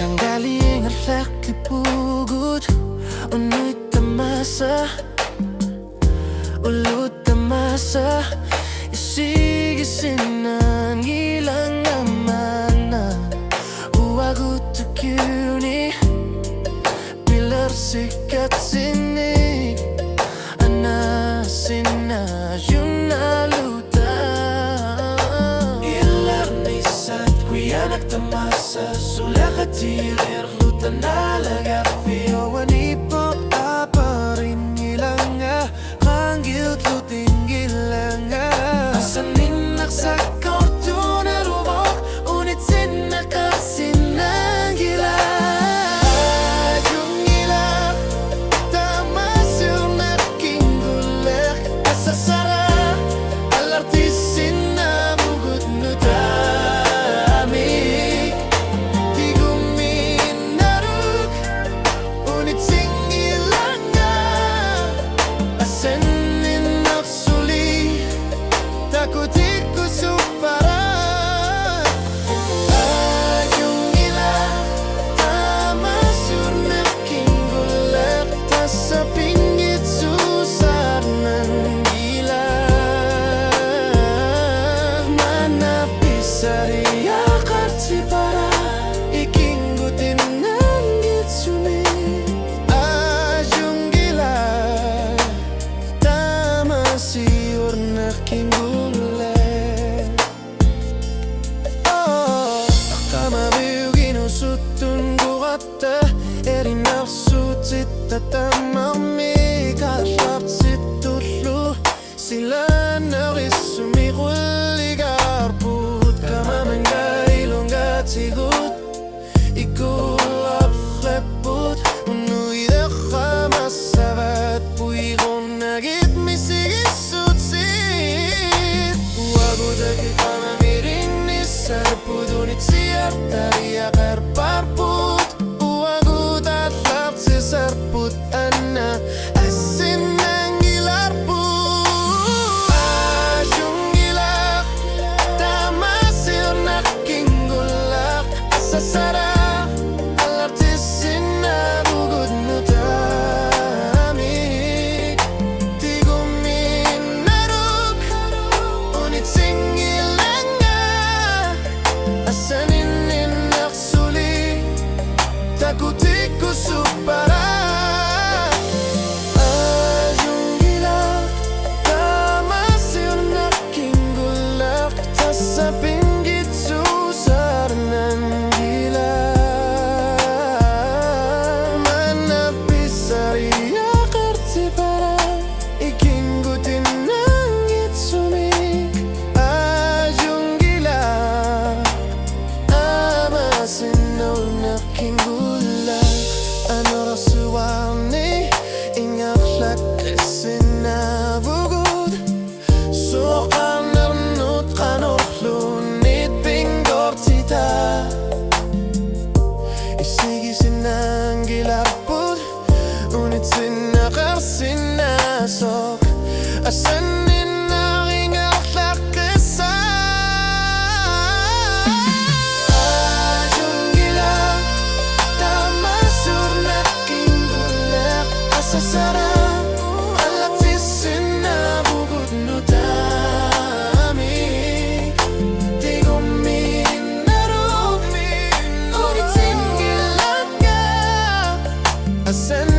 Kang galing at laklipugod uno'y tamasa ulot tamasa isigisinang ilang amana uwagot tukuni pilar sikat sinig anasina yun naluta ilar nisat kuya nagtamasa sulaka tirir luta nalaga fio wanipo aparin ilanga kanggil tutinggil langa asanin nagsakor tunarubok unit sinakasin ng gila yung ilak tamas yung naking gulak asasara alartisin na bugod no dami di guminarug unit singilanga asanin nagsuli takuti ko supara yung ilak tamas yung naking gulak tas sa pinggit susar ng gila manapis ariakat si para ikinggutin ng gitsumi yung gila tamas yung naking gulak akamabiyugin usutun gukata erin aksutsit tatamami kasap situtlu sila nakisumikul ikarput kamamangay ilonggat sigut ikulap leput unuy dekamasabat puikon nagit misigisut sit wago dagit kamamirin nisarput unit siap tariakar parput wago tatlap sisarput ana asin ng ilarput yung ilak tamas yung naking gulak asasara alartisin na bugod no dami di guminarug unit singilanga asanin nagsuli takuti ko supara yung ilak tamas yung naking gulak tas sa pinggit susar ng gila manapis ariakar si para ikinggutin ng gitsumik yung gila amasin ng naking gulak ano rasuwani ingaklak sinabugod sukan narnut kanorlunit pinggor tita isigisin ng gilarput unit sinakar sinasok asanin ang ingaklak yung gila tamas yung naking gulak asasara alartisin na bugod no dami di guminarug unit singilanga asan